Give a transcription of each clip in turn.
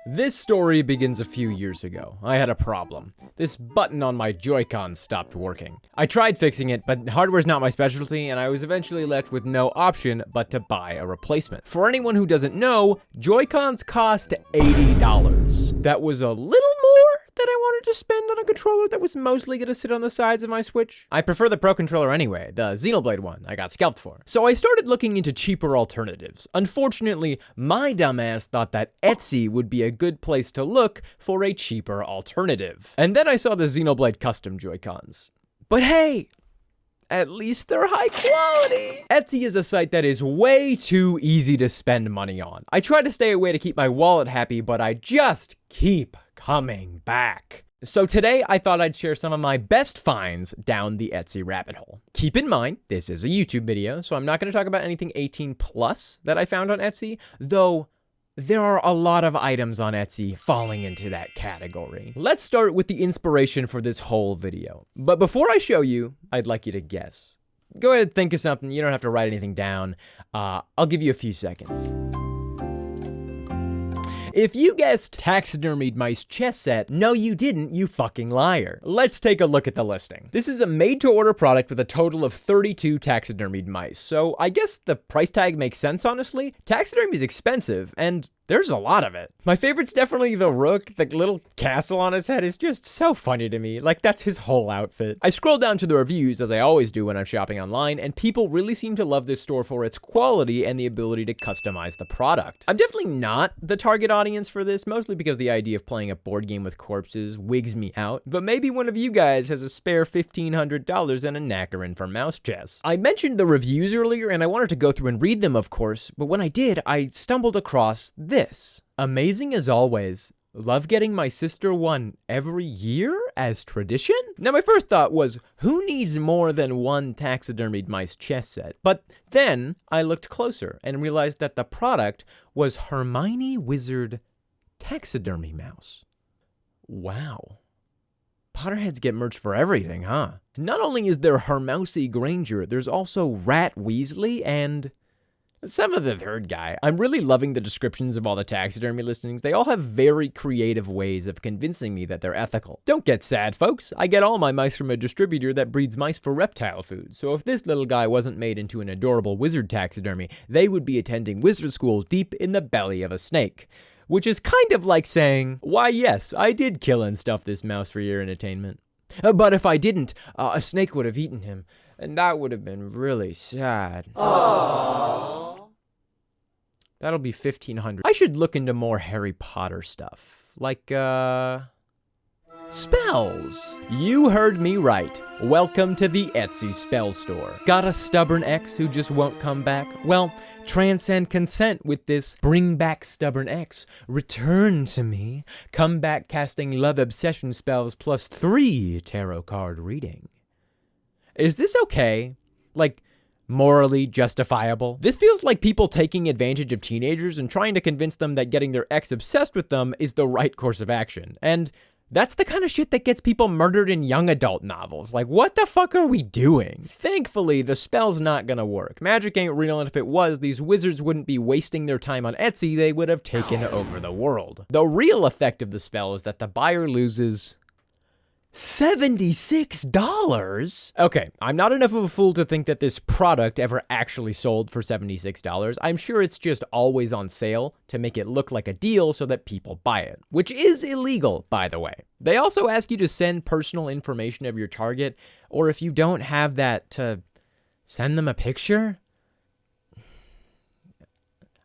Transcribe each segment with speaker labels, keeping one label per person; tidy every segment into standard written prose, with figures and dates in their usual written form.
Speaker 1: This story begins a few years ago. I had a problem. This button on my Joy-Con stopped working. I tried fixing it, but hardware's not my specialty, and I was eventually left with no option but to buy a replacement. For anyone who doesn't know, Joy-Cons cost $80. That was a little more than I wanted to spend on a controller that was mostly gonna sit on the sides of my Switch. I prefer the Pro controller anyway, the Xenoblade one I got scalped for. So I started looking into cheaper alternatives. Unfortunately, my dumbass thought that Etsy would be a good place to look for a cheaper alternative. And then I saw the Xenoblade custom Joy-Cons. But hey, at least they're high quality. Etsy is a site that is way too easy to spend money on. I try to stay away to keep my wallet happy, but I just keep coming back. So today I thought I'd share some of my best finds down the Etsy rabbit hole. Keep in mind, this is a YouTube video, so I'm not going to talk about anything 18 plus that I found on Etsy, though there are a lot of items on Etsy falling into that category. Let's start with the inspiration for this whole video. But before I show you, I'd like you to guess. Go ahead and think of something. You don't have to write anything down. I'll give you a few seconds. If you guessed taxidermied mice chess set, no you didn't, you fucking liar. Let's take a look at the listing. This is a made-to-order product with a total of 32 taxidermied mice, so I guess the price tag makes sense, honestly. Taxidermy is expensive, and there's a lot of it. My favorite's definitely the rook. The little castle on his head is just so funny to me. Like, that's his whole outfit. I scroll down to the reviews, as I always do when I'm shopping online, and people really seem to love this store for its quality and the ability to customize the product. I'm definitely not the target audience for this, mostly because the idea of playing a board game with corpses wigs me out, but maybe one of you guys has a spare $1,500 and a knackerin' for mouse chess. I mentioned the reviews earlier, and I wanted to go through and read them, of course, but when I did, I stumbled across this. Amazing as always. Love getting my sister one every year as tradition? Now my first thought was, who needs more than one taxidermied mice chess set? But then I looked closer and realized that the product was Hermione Wizard Taxidermy Mouse. Wow. Potterheads get merch for everything, huh? Not only is there Hermione Granger, there's also Rat Weasley and some of the third guy. I'm really loving the descriptions of all the taxidermy listings. They all have very creative ways of convincing me that they're ethical. Don't get sad, folks. I get all my mice from a distributor that breeds mice for reptile food. So if this little guy wasn't made into an adorable wizard taxidermy, they would be attending wizard school deep in the belly of a snake. Which is kind of like saying, why yes, I did kill and stuff this mouse for your entertainment. But if I didn't, a snake would have eaten him. And that would have been really sad. Aww. That'll be $1,500. I should look into more Harry Potter stuff. Like, spells. You heard me right. Welcome to the Etsy spell store. Got a stubborn ex who just won't come back? Well, transcend consent with this bring back stubborn ex, return to me, come back casting love obsession spells plus 3 tarot card reading. Is this okay? Like, morally justifiable? This feels like people taking advantage of teenagers and trying to convince them that getting their ex obsessed with them is the right course of action. And that's the kind of shit that gets people murdered in young adult novels. Like, what the fuck are we doing? Thankfully, the spell's not gonna work. Magic ain't real, and if it was, these wizards wouldn't be wasting their time on Etsy, they would have taken over the world. The real effect of the spell is that the buyer loses $76? Okay, I'm not enough of a fool to think that this product ever actually sold for $76. I'm sure it's just always on sale to make it look like a deal so that people buy it, which is illegal, by the way. They also ask you to send personal information of your target, or if you don't have that, to send them a picture?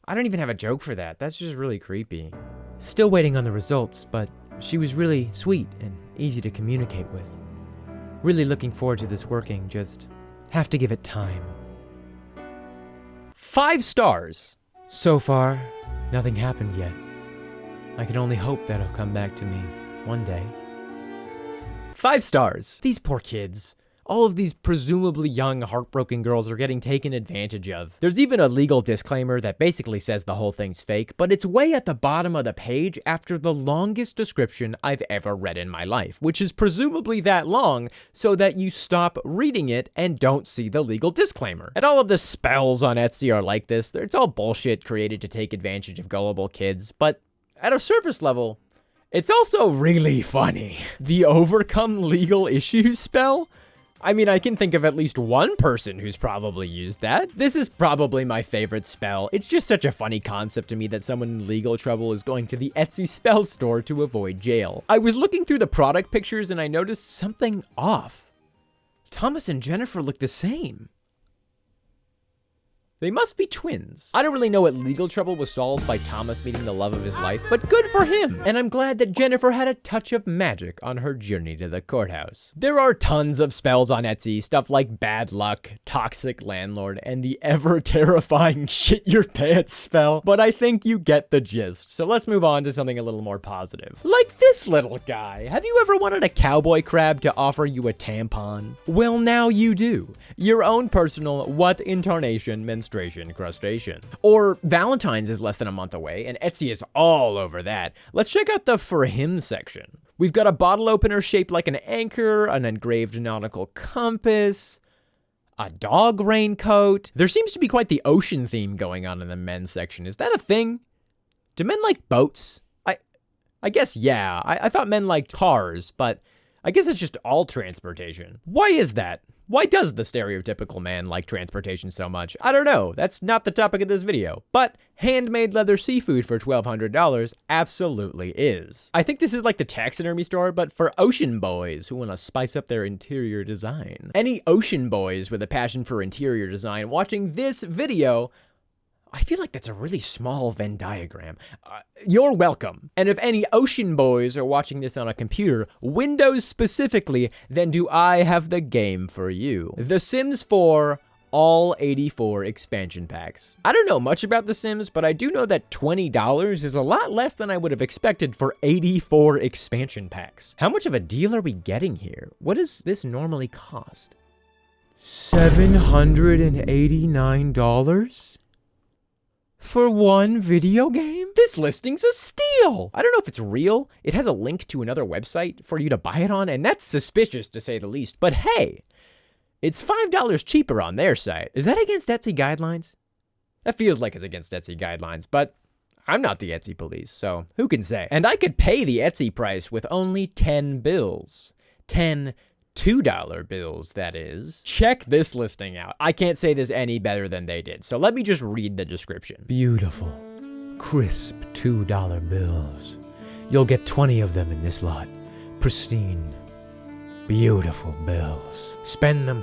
Speaker 1: I don't even have a joke for that. That's just really creepy. Still waiting on the results, but she was really sweet and easy to communicate with. Really looking forward to this working, just have to give it time. 5 stars. So far, nothing happened yet. I can only hope that it'll come back to me one day. 5 stars. These poor kids. All of these presumably young, heartbroken girls are getting taken advantage of. There's even a legal disclaimer that basically says the whole thing's fake, but it's way at the bottom of the page after the longest description I've ever read in my life, which is presumably that long so that you stop reading it and don't see the legal disclaimer. And all of the spells on Etsy are like this. It's all bullshit created to take advantage of gullible kids, but at a surface level, it's also really funny. The overcome legal issues spell? I mean, I can think of at least one person who's probably used that. This is probably my favorite spell. It's just such a funny concept to me that someone in legal trouble is going to the Etsy spell store to avoid jail. I was looking through the product pictures and I noticed something off. Thomas and Jennifer look the same. They must be twins. I don't really know what legal trouble was solved by Thomas meeting the love of his life, but good for him. And I'm glad that Jennifer had a touch of magic on her journey to the courthouse. There are tons of spells on Etsy, stuff like bad luck, toxic landlord, and the ever terrifying shit your pants spell, but I think you get the gist. So let's move on to something a little more positive. Like this little guy. Have you ever wanted a cowboy crab to offer you a tampon? Well, now you do. Your own personal what incarnation menstruation crustacean. Or Valentine's is less than a month away, and Etsy is all over that. Let's check out the for him section. We've got a bottle opener shaped like an anchor, an engraved nautical compass, a dog raincoat. There seems to be quite the ocean theme going on in the men's section. Is that a thing? Do men like boats? I guess, yeah. I thought men liked cars, but I guess it's just all transportation. Why is that? Why does the stereotypical man like transportation so much? I don't know. That's not the topic of this video. But handmade leather seafood for $1,200 absolutely is. I think this is like the taxidermy store, but for ocean boys who want to spice up their interior design. Any ocean boys with a passion for interior design watching this video, I feel like that's a really small Venn diagram. You're welcome. And if any ocean boys are watching this on a computer, Windows specifically, then do I have the game for you. The Sims 4 all 84 expansion packs. I don't know much about The Sims, but I do know that $20 is a lot less than I would have expected for 84 expansion packs. How much of a deal are we getting here? What does this normally cost? $789? For one video game? This listing's a steal! I don't know if it's real. It has a link to another website for you to buy it on, and that's suspicious to say the least. But hey, it's $5 cheaper on their site. Is that against Etsy guidelines? That feels like it's against Etsy guidelines, but I'm not the Etsy police, so who can say? And I could pay the Etsy price with only 10 bills. 10 $2 bills, that is. Check this listing out. I can't say this any better than they did, so let me just read the description. Beautiful, crisp $2 bills. You'll get 20 of them in this lot. Pristine, beautiful bills. Spend them,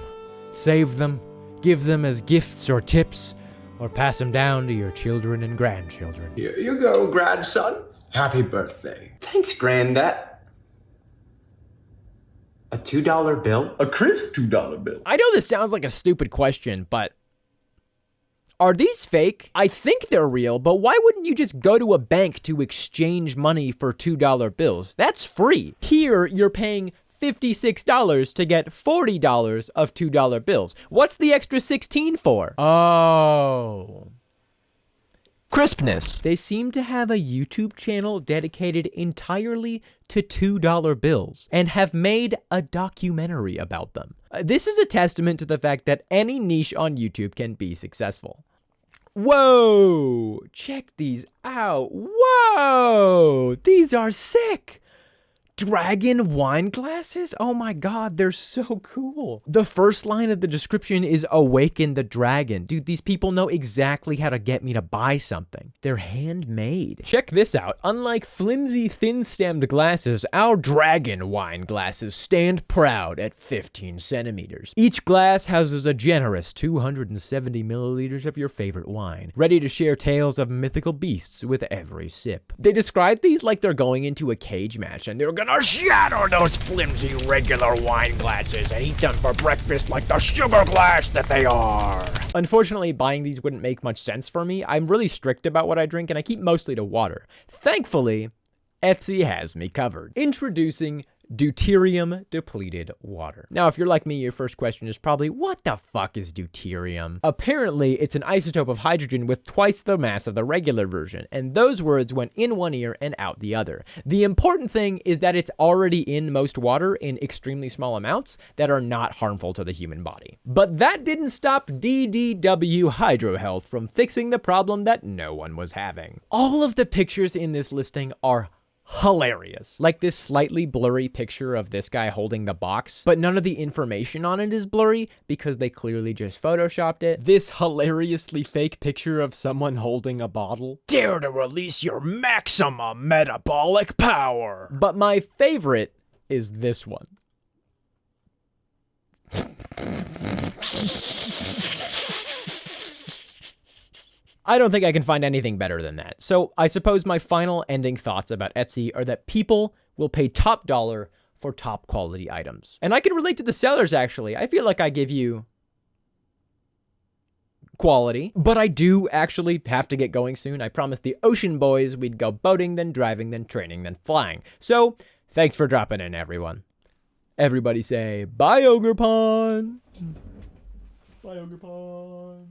Speaker 1: save them, give them as gifts or tips, or pass them down to your children and grandchildren.
Speaker 2: Here you go, grandson. Happy birthday. Thanks, Granddad. A $2 bill? A crisp $2 bill.
Speaker 1: I know this sounds like a stupid question, but are these fake? I think they're real, but why wouldn't you just go to a bank to exchange money for $2 bills? That's free. Here, you're paying $56 to get $40 of $2 bills. What's the extra 16 for? Oh. Crispness. They seem to have a YouTube channel dedicated entirely to $2 bills and have made a documentary about them. This is a testament to the fact that any niche on YouTube can be successful. Whoa! Check these out. Whoa! These are sick! Dragon wine glasses? Oh my god, they're so cool. The first line of the description is awaken the dragon. Dude, these people know exactly how to get me to buy something. They're handmade. Check this out. Unlike flimsy, thin-stemmed glasses, our dragon wine glasses stand proud at 15 centimeters. Each glass houses a generous 270 milliliters of your favorite wine, ready to share tales of mythical beasts with every sip. They describe these like they're going into a cage match and they're gonna shatter those flimsy regular wine glasses and eat them for breakfast like the sugar glass that they are. Unfortunately, buying these wouldn't make much sense for me. I'm really strict about what I drink and I keep mostly to water. Thankfully, Etsy has me covered. Introducing deuterium depleted water. Now, if you're like me, your first question is probably, what the fuck is deuterium? Apparently, it's an isotope of hydrogen with twice the mass of the regular version, and those words went in one ear and out the other. The important thing is that it's already in most water in extremely small amounts that are not harmful to the human body. But that didn't stop DDW Hydrohealth from fixing the problem that no one was having. All of the pictures in this listing are hilarious. Like this slightly blurry picture of this guy holding the box, but none of the information on it is blurry because they clearly just photoshopped it. This hilariously fake picture of someone holding a bottle. Dare to release your maximum metabolic power. But my favorite is this one. I don't think I can find anything better than that. So I suppose my final ending thoughts about Etsy are that people will pay top dollar for top quality items. And I can relate to the sellers, actually. I feel like I give you quality, but I do actually have to get going soon. I promised the Ocean Boys we'd go boating, then driving, then training, then flying. So thanks for dropping in, everyone. Everybody say, bye, Ogre Pond. Bye, Ogre Pond.